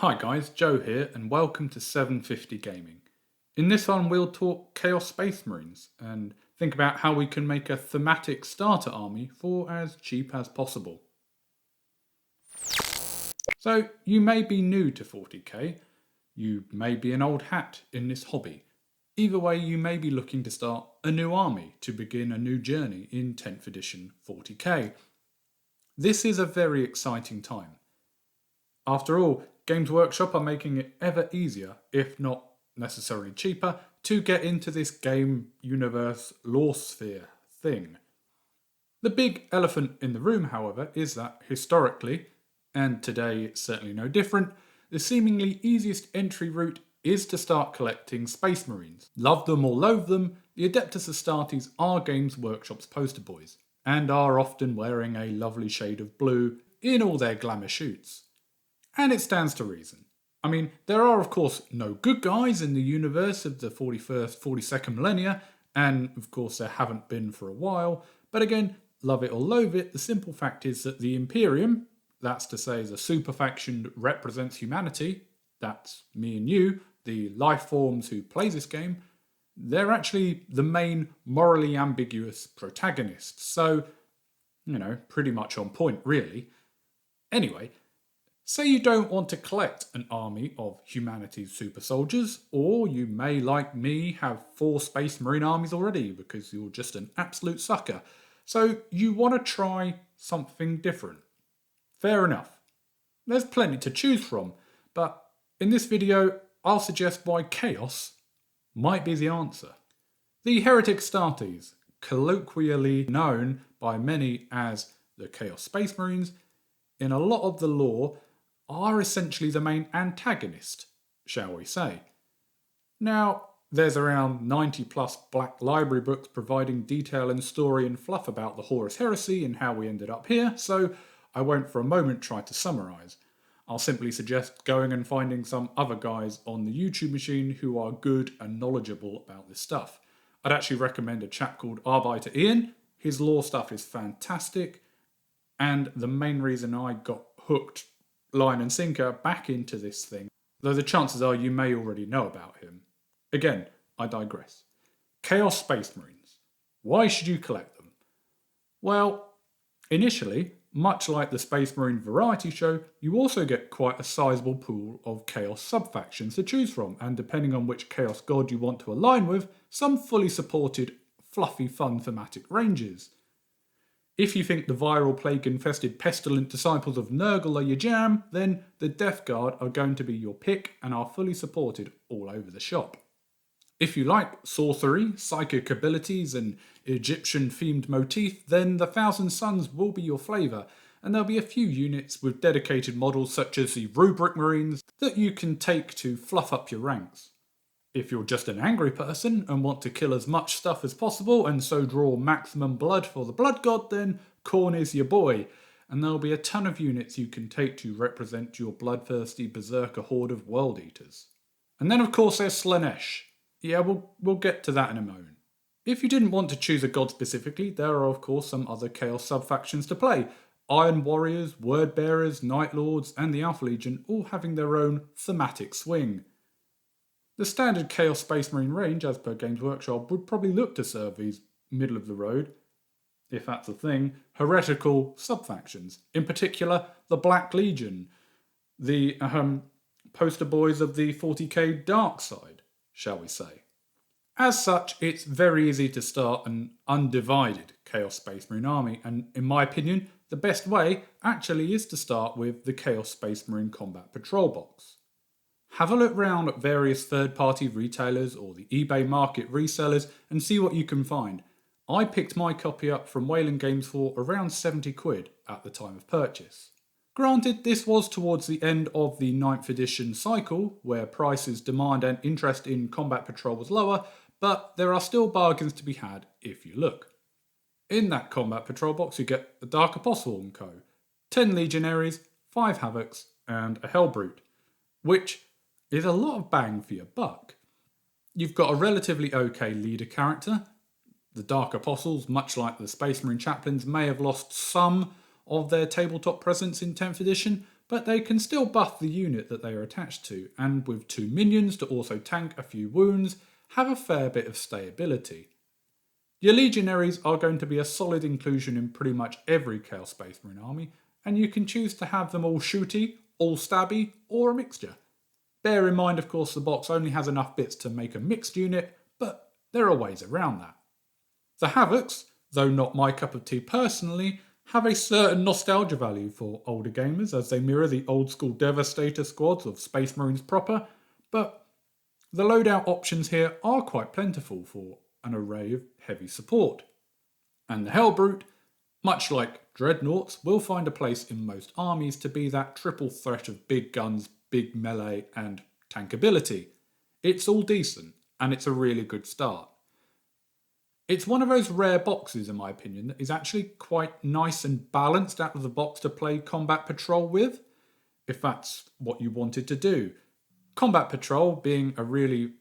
Hi guys, Joe here and welcome to 750 Gaming. In this one we'll talk Chaos Space Marines and think about how we can make a thematic starter army for as cheap as possible. So you may be new to 40k, you may be an old hat in this hobby. Either way, you may be looking to start a new army to begin a new journey in 10th edition 40k. This is a very exciting time. After all, Games Workshop are making it ever easier, if not necessarily cheaper, to get into this game universe lore sphere thing. The big elephant in the room, however, is that historically, and today it's certainly no different, the seemingly easiest entry route is to start collecting Space Marines. Love them or loathe them, the Adeptus Astartes are Games Workshop's poster boys, and are often wearing a lovely shade of blue in all their glamour shoots. And it stands to reason. I mean, there are of course no good guys in the universe of the 41st, 42nd millennia, and of course there haven't been for a while, but again, love it or loathe it, the simple fact is that the Imperium, that's to say the super faction that represents humanity, that's me and you, the life forms who play this game, they're actually the main morally ambiguous protagonists, so, pretty much on point really. Anyway, say you don't want to collect an army of humanity's super soldiers, or you may, like me, have 4 Space Marine armies already because you're just an absolute sucker. So you want to try something different. Fair enough. There's plenty to choose from, but in this video I'll suggest why Chaos might be the answer. The Heretic Astartes, colloquially known by many as the Chaos Space Marines, in a lot of the lore are essentially the main antagonist, shall we say. Now, there's around 90 plus black library books providing detail and story and fluff about the Horus Heresy and how we ended up here, so I won't for a moment try to summarise. I'll simply suggest going and finding some other guys on the YouTube machine who are good and knowledgeable about this stuff. I'd actually recommend a chap called Arbeiter Ian. His lore stuff is fantastic, and the main reason I got hooked line and sinker back into this thing, though the chances are you may already know about him. Again, I digress. Chaos Space Marines. Why should you collect them? Well, initially, much like the Space Marine variety show, you also get quite a sizable pool of Chaos sub-factions to choose from, and depending on which Chaos god you want to align with, some fully supported, fluffy, fun thematic ranges. If you think the viral plague-infested pestilent disciples of Nurgle are your jam, then the Death Guard are going to be your pick and are fully supported all over the shop. If you like sorcery, psychic abilities and Egyptian-themed motif, then the Thousand Suns will be your flavour, and there'll be a few units with dedicated models such as the Rubric Marines that you can take to fluff up your ranks. If you're just an angry person and want to kill as much stuff as possible and so draw maximum blood for the Blood God, then Khorne is your boy, and there'll be a ton of units you can take to represent your bloodthirsty berserker horde of World Eaters. And then of course there's Slaanesh. Yeah, we'll get to that in a moment. If you didn't want to choose a god specifically, there are of course some other Chaos sub-factions to play. Iron Warriors, Word Bearers, Night Lords, and the Alpha Legion all having their own thematic swing. The standard Chaos Space Marine range, as per Games Workshop, would probably look to serve these middle-of-the-road, if that's a thing, heretical sub-factions. In particular, the Black Legion, the poster boys of the 40k dark side, shall we say. As such, it's very easy to start an undivided Chaos Space Marine army, and in my opinion, the best way actually is to start with the Chaos Space Marine Combat Patrol box. Have a look round at various third-party retailers or the eBay market resellers and see what you can find. I picked my copy up from Wayland Games for around 70 quid at the time of purchase. Granted, this was towards the end of the 9th edition cycle, where prices, demand and interest in Combat Patrol was lower, but there are still bargains to be had if you look. In that Combat Patrol box you get the Dark Apostle and co, 10 Legionaries, 5 Havocs and a Hellbrute, which is a lot of bang for your buck. You've got a relatively okay leader character. The Dark Apostles, much like the Space Marine Chaplains, may have lost some of their tabletop presence in 10th edition, but they can still buff the unit that they are attached to, and with 2 minions to also tank a few wounds, have a fair bit of stayability. Your legionaries are going to be a solid inclusion in pretty much every Chaos Space Marine army, and you can choose to have them all shooty, all stabby, or a mixture. Bear in mind, of course, the box only has enough bits to make a mixed unit, but there are ways around that. The Havocs, though not my cup of tea personally, have a certain nostalgia value for older gamers as they mirror the old school Devastator squads of Space Marines proper, but the loadout options here are quite plentiful for an array of heavy support. And the Hellbrute, much like Dreadnoughts, will find a place in most armies to be that triple threat of big guns, big melee, and tankability. It's all decent, and it's a really good start. It's one of those rare boxes, in my opinion, that is actually quite nice and balanced out of the box to play Combat Patrol with, if that's what you wanted to do. Combat Patrol, being a really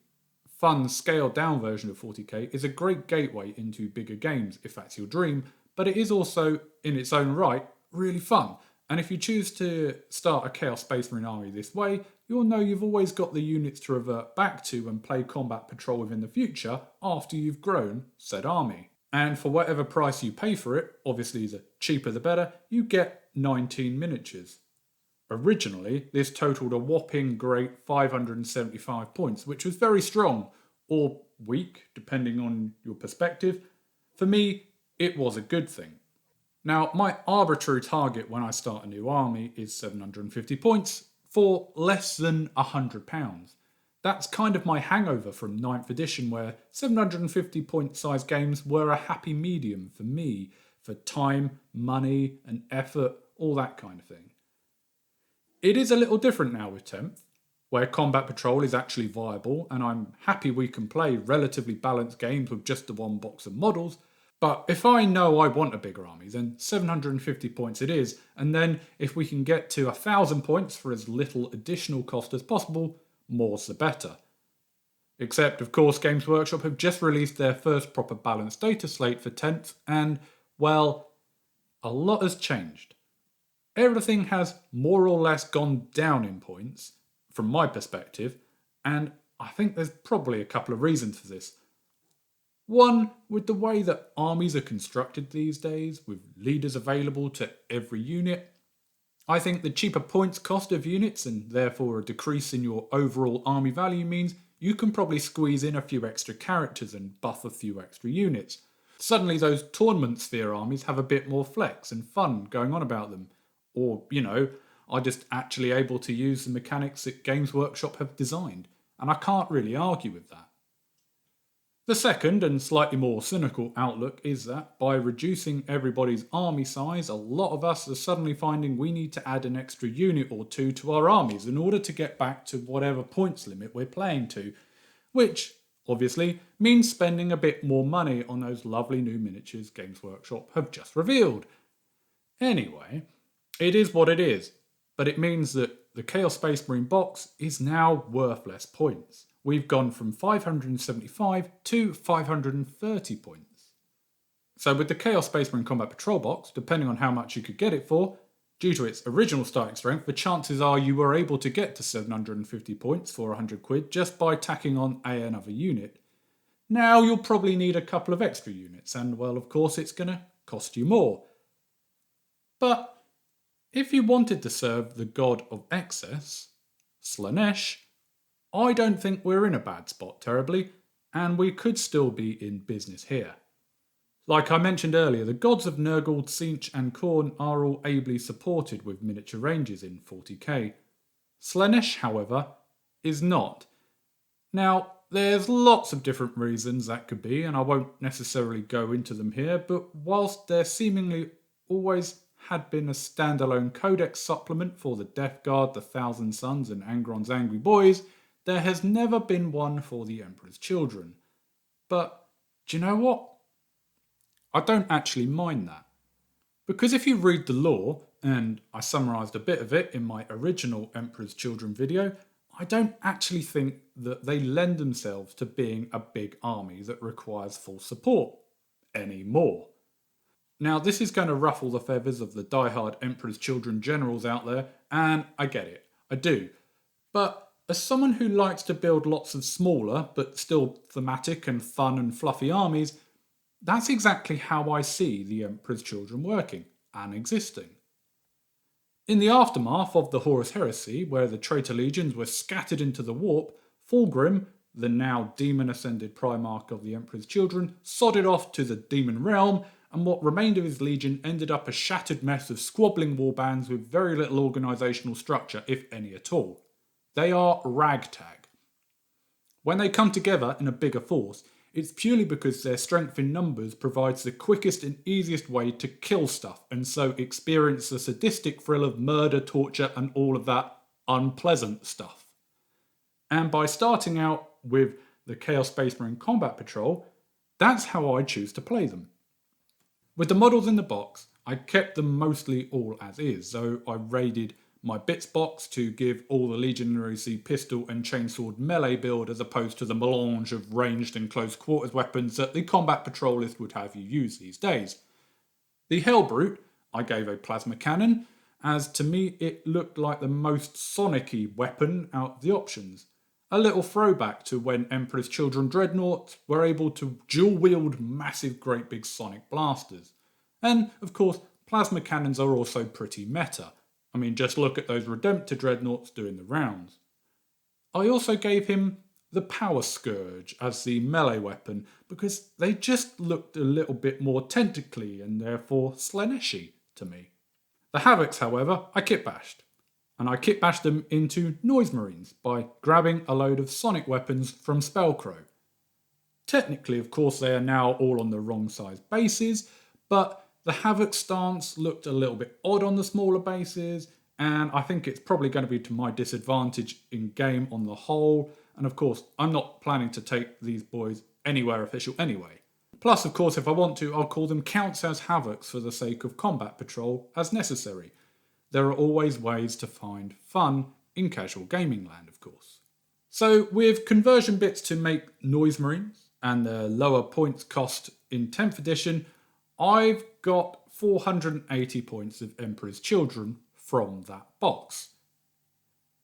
fun, scaled-down version of 40k, is a great gateway into bigger games, if that's your dream, but it is also, in its own right, really fun. And if you choose to start a Chaos Space Marine army this way, you'll know you've always got the units to revert back to and play Combat Patrol with in the future after you've grown said army. And for whatever price you pay for it, obviously the cheaper the better, you get 19 miniatures. Originally, this totaled a whopping great 575 points, which was very strong, or weak, depending on your perspective. For me, it was a good thing. Now, my arbitrary target when I start a new army is 750 points for less than £100. That's kind of my hangover from 9th edition, where 750 point size games were a happy medium for me, for time, money, and effort, all that kind of thing. It is a little different now with 10th, where Combat Patrol is actually viable, and I'm happy we can play relatively balanced games with just the one box of models. But if I know I want a bigger army, then 750 points it is, and then if we can get to 1,000 points for as little additional cost as possible, more's the better. Except, of course, Games Workshop have just released their first proper balanced data slate for 10th, and, well, a lot has changed. Everything has more or less gone down in points, from my perspective, and I think there's probably a couple of reasons for this. One, with the way that armies are constructed these days, with leaders available to every unit, I think the cheaper points cost of units and therefore a decrease in your overall army value means you can probably squeeze in a few extra characters and buff a few extra units. Suddenly those tournament sphere armies have a bit more flex and fun going on about them. Or, are just actually able to use the mechanics that Games Workshop have designed, and I can't really argue with that. The second and slightly more cynical outlook is that by reducing everybody's army size, a lot of us are suddenly finding we need to add an extra unit or two to our armies in order to get back to whatever points limit we're playing to, which obviously means spending a bit more money on those lovely new miniatures Games Workshop have just revealed. Anyway, it is what it is, but it means that the Chaos Space Marine box is now worth less points. We've gone from 575 to 530 points. So with the Chaos Space Marine Combat Patrol box, depending on how much you could get it for, due to its original starting strength, the chances are you were able to get to 750 points for 100 quid just by tacking on another unit. Now you'll probably need a couple of extra units, and well, of course it's going to cost you more. But if you wanted to serve the god of excess, Slaanesh, I don't think we're in a bad spot terribly, and we could still be in business here. Like I mentioned earlier, the gods of Nurgle, Tzeentch and Khorne are all ably supported with miniature ranges in 40k. Slaanesh, however, is not. Now, there's lots of different reasons that could be, and I won't necessarily go into them here, but whilst there seemingly always had been a standalone codex supplement for the Death Guard, the Thousand Sons and Angron's Angry Boys, there has never been one for the Emperor's Children. But do you know what? I don't actually mind that. Because if you read the lore, and I summarised a bit of it in my original Emperor's Children video, I don't actually think that they lend themselves to being a big army that requires full support anymore. Now, this is going to ruffle the feathers of the die-hard Emperor's Children generals out there, and I get it, I do. But as someone who likes to build lots of smaller, but still thematic and fun and fluffy armies, that's exactly how I see the Emperor's Children working and existing. In the aftermath of the Horus Heresy, where the traitor legions were scattered into the warp, Fulgrim, the now demon-ascended Primarch of the Emperor's Children, sodded off to the demon realm, and what remained of his legion ended up a shattered mess of squabbling warbands with very little organisational structure, if any at all. They are ragtag. When they come together in a bigger force, it's purely because their strength in numbers provides the quickest and easiest way to kill stuff, and so experience the sadistic thrill of murder, torture, and all of that unpleasant stuff. And by starting out with the Chaos Space Marine Combat Patrol, that's how I choose to play them. With the models in the box, I kept them mostly all as is, so I raided my bits box to give all the Legionaries the pistol and chainsword melee build as opposed to the melange of ranged and close quarters weapons that the combat patrolist would have you use these days. The Hellbrute, I gave a plasma cannon, as to me it looked like the most Sonic-y weapon out of the options. A little throwback to when Emperor's Children Dreadnoughts were able to dual-wield massive great big sonic blasters. And, of course, plasma cannons are also pretty meta. I mean, just look at those Redemptor Dreadnoughts doing the rounds. I also gave him the Power Scourge as the melee weapon because they just looked a little bit more tentacly and therefore Slaanesh-y to me. The Havocs, however, I kit-bashed. And I kit-bashed them into Noise Marines by grabbing a load of sonic weapons from Spellcrow. Technically, of course, they are now all on the wrong size bases, but the Havoc stance looked a little bit odd on the smaller bases, and I think it's probably going to be to my disadvantage in game on the whole, and of course, I'm not planning to take these boys anywhere official anyway. Plus, of course, if I want to, I'll call them Counts as Havocs for the sake of combat patrol as necessary. There are always ways to find fun in casual gaming land, of course. So with conversion bits to make Noise Marines and the lower points cost in 10th edition, I've got 480 points of Emperor's Children from that box.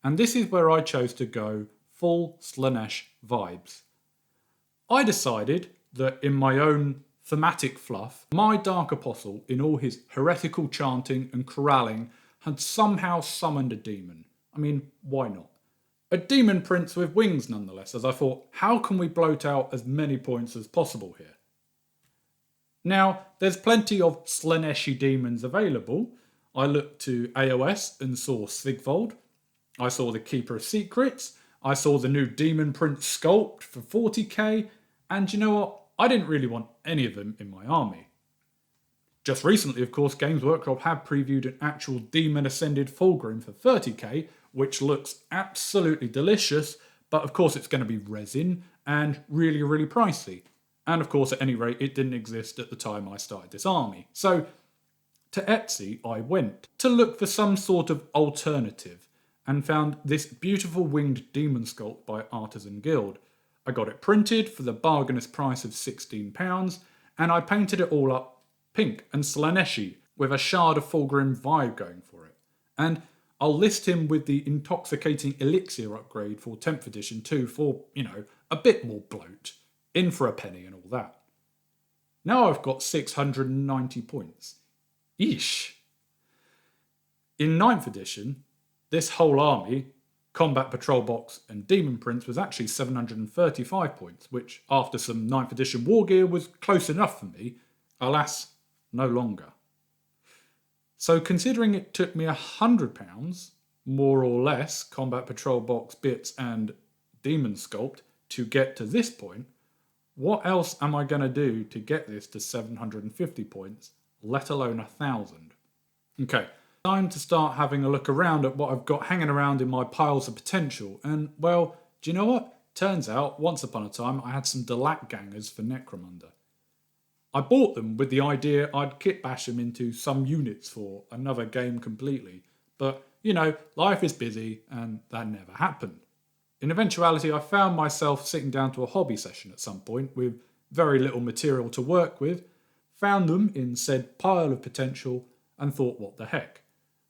And this is where I chose to go full Slaanesh vibes. I decided that in my own thematic fluff, my Dark Apostle, in all his heretical chanting and corralling, had somehow summoned a demon. I mean, why not? A demon prince with wings nonetheless, as I thought, how can we bloat out as many points as possible here? Now, there's plenty of Slaanesh-y demons available. I looked to AOS and saw Sigvold. I saw the Keeper of Secrets. I saw the new Demon Prince Sculpt for 40k. And you know what? I didn't really want any of them in my army. Just recently, of course, Games Workshop have previewed an actual Demon Ascended Fulgrim for 30k, which looks absolutely delicious, but of course it's going to be resin and really, really pricey. And of course, at any rate, it didn't exist at the time I started this army. So, to Etsy I went to look for some sort of alternative and found this beautiful winged demon sculpt by Artisan Guild. I got it printed for the bargainous price of £16, and I painted it all up pink and Slaanesh-y with a Shard of Fulgrim vibe going for it. And I'll list him with the intoxicating elixir upgrade for 10th edition too for, a bit more bloat. In for a penny and all that. Now I've got 690 points. Eesh. In 9th edition, this whole army, Combat Patrol Box and Demon Prince, was actually 735 points, which after some 9th edition war gear was close enough for me. Alas, no longer. So considering it took me £100, more or less, Combat Patrol Box bits and Demon Sculpt, to get to this point, what else am I going to do to get this to 750 points, let alone 1,000? Okay, time to start having a look around at what I've got hanging around in my piles of potential, and well, do you know what? Turns out, once upon a time, I had some Delac gangers for Necromunda. I bought them with the idea I'd kit bash them into some units for another game completely, but, life is busy, and that never happened. In eventuality, I found myself sitting down to a hobby session at some point with very little material to work with, found them in said pile of potential and thought what the heck.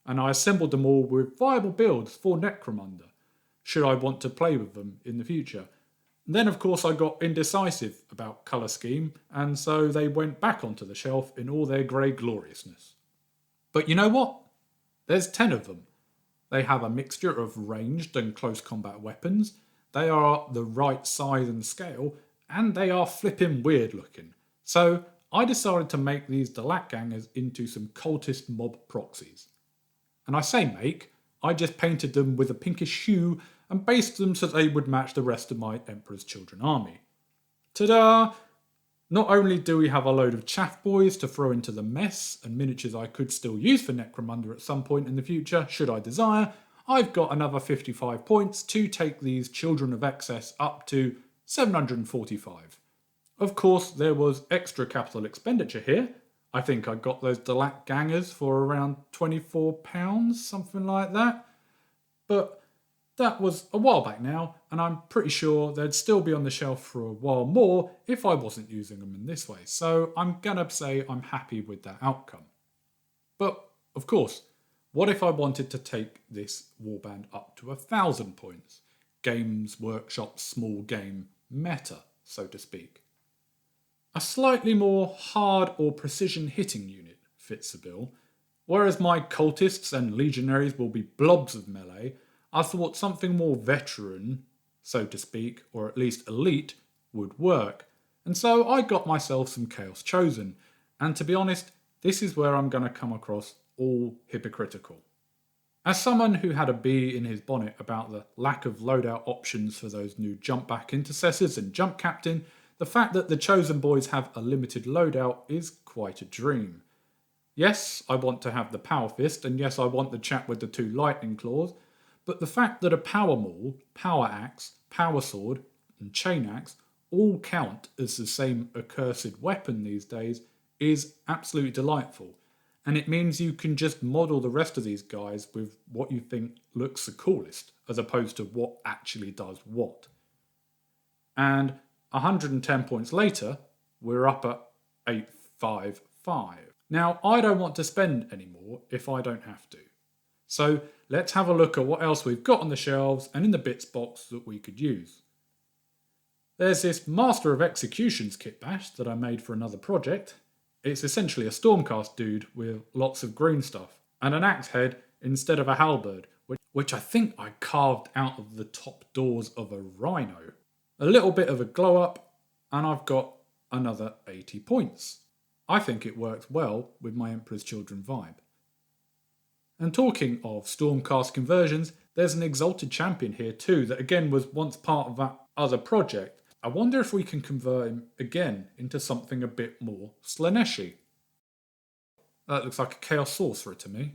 And I assembled them all with viable builds for Necromunda, should I want to play with them in the future. Then of course I got indecisive about colour scheme, and so they went back onto the shelf in all their grey gloriousness. But you know what? There's 10 of them. They have a mixture of ranged and close combat weapons, they are the right size and scale, and they are flipping weird looking. So I decided to make these Dalakgangers into some cultist mob proxies. And I say make, I just painted them with a pinkish hue and based them so they would match the rest of my Emperor's Children army. Ta-da! Not only do we have a load of chaff boys to throw into the mess and miniatures I could still use for Necromunda at some point in the future, should I desire, I've got another 55 points to take these Children of Excess up to 745. Of course, there was extra capital expenditure here. I think I got those Dalakgangers for around £24, something like that. But that was a while back now, and I'm pretty sure they'd still be on the shelf for a while more if I wasn't using them in this way. So I'm gonna say I'm happy with that outcome. But, of course, what if I wanted to take this warband up to 1,000 points? Games Workshop small game meta, so to speak. A slightly more hard or precision hitting unit fits the bill. Whereas my cultists and legionaries will be blobs of melee, I thought something more veteran, so to speak, or at least elite, would work. And so I got myself some Chaos Chosen. And to be honest, this is where I'm going to come across all hypocritical. As someone who had a bee in his bonnet about the lack of loadout options for those new jump back intercessors and jump captain, the fact that the Chosen Boys have a limited loadout is quite a dream. Yes, I want to have the Power Fist, and yes, I want the chap with the 2 lightning claws, but the fact that a Power Maul, Power Axe, Power Sword, and Chain Axe all count as the same accursed weapon these days is absolutely delightful, and it means you can just model the rest of these guys with what you think looks the coolest, as opposed to what actually does what. And 110 points later, we're up at 855. Now, I don't want to spend any more if I don't have to. So let's have a look at what else we've got on the shelves and in the bits box that we could use. There's this Master of Executions kit bash that I made for another project. It's essentially a Stormcast dude with lots of green stuff and an axe head instead of a halberd, which I think I carved out of the top doors of a rhino. A little bit of a glow up, and I've got another 80 points. I think it works well with my Emperor's Children vibe. And talking of Stormcast conversions, there's an Exalted Champion here too that again was once part of that other project. I wonder if we can convert him again into something a bit more Slaanesh-y. That looks like a Chaos Sorcerer to me.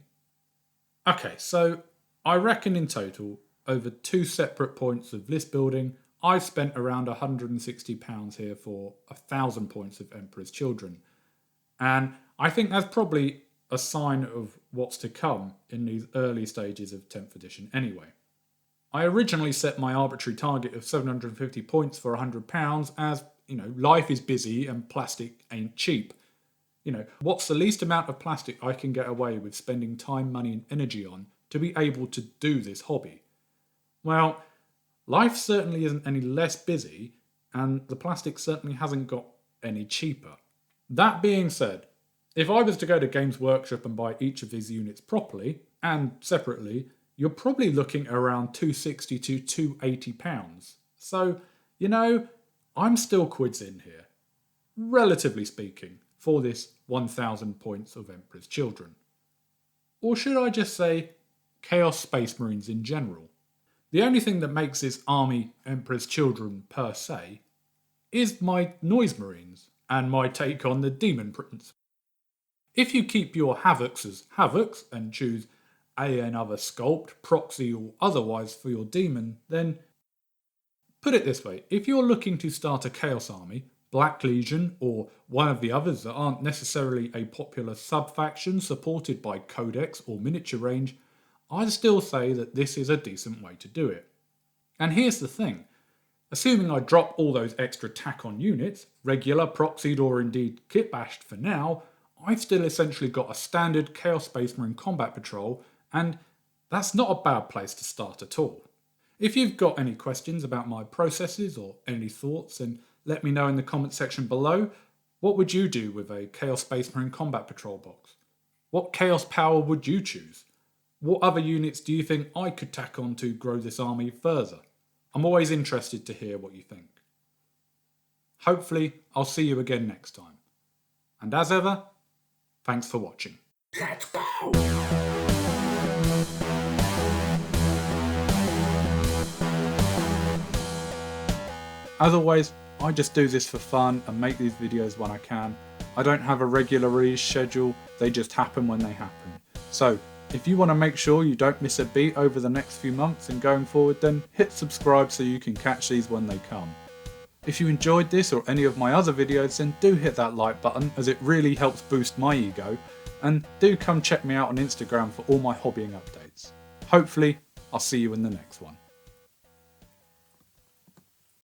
Okay, so I reckon in total, over 2 separate points of list building, I've spent around £160 here for 1,000 points of Emperor's Children. And I think that's probably a sign of what's to come in these early stages of 10th edition anyway. I originally set my arbitrary target of 750 points for £100 as, life is busy and plastic ain't cheap. What's the least amount of plastic I can get away with spending time, money and energy on to be able to do this hobby? Well, life certainly isn't any less busy, and the plastic certainly hasn't got any cheaper. That being said, if I was to go to Games Workshop and buy each of these units properly, and separately, you're probably looking around £260 to £280. So, I'm still quids in here, relatively speaking, for this 1,000 points of Emperor's Children. Or should I just say, Chaos Space Marines in general? The only thing that makes this army Emperor's Children per se is my Noise Marines and my take on the Demon Prince. If you keep your Havocs as Havocs and choose another sculpt, proxy or otherwise for your demon, then put it this way, if you're looking to start a Chaos army, Black Legion or one of the others that aren't necessarily a popular sub-faction supported by Codex or miniature range, I'd still say that this is a decent way to do it. And here's the thing, Assuming I drop all those extra tack-on units, regular, proxied or indeed kit-bashed for now, I've still essentially got a standard Chaos Space Marine combat patrol, and that's not a bad place to start at all. If you've got any questions about my processes or any thoughts, then let me know in the comment section below. What would you do with a Chaos Space Marine combat patrol box? What Chaos power would you choose? What other units do you think I could tack on to grow this army further? I'm always interested to hear what you think. Hopefully, I'll see you again next time. And as ever, thanks for watching. Let's go! As always, I just do this for fun and make these videos when I can. I don't have a regular release schedule, they just happen when they happen. So, if you want to make sure you don't miss a beat over the next few months and going forward, then hit subscribe so you can catch these when they come. If you enjoyed this or any of my other videos, then do hit that like button as it really helps boost my ego, and do come check me out on Instagram for all my hobbying updates. Hopefully, I'll see you in the next one.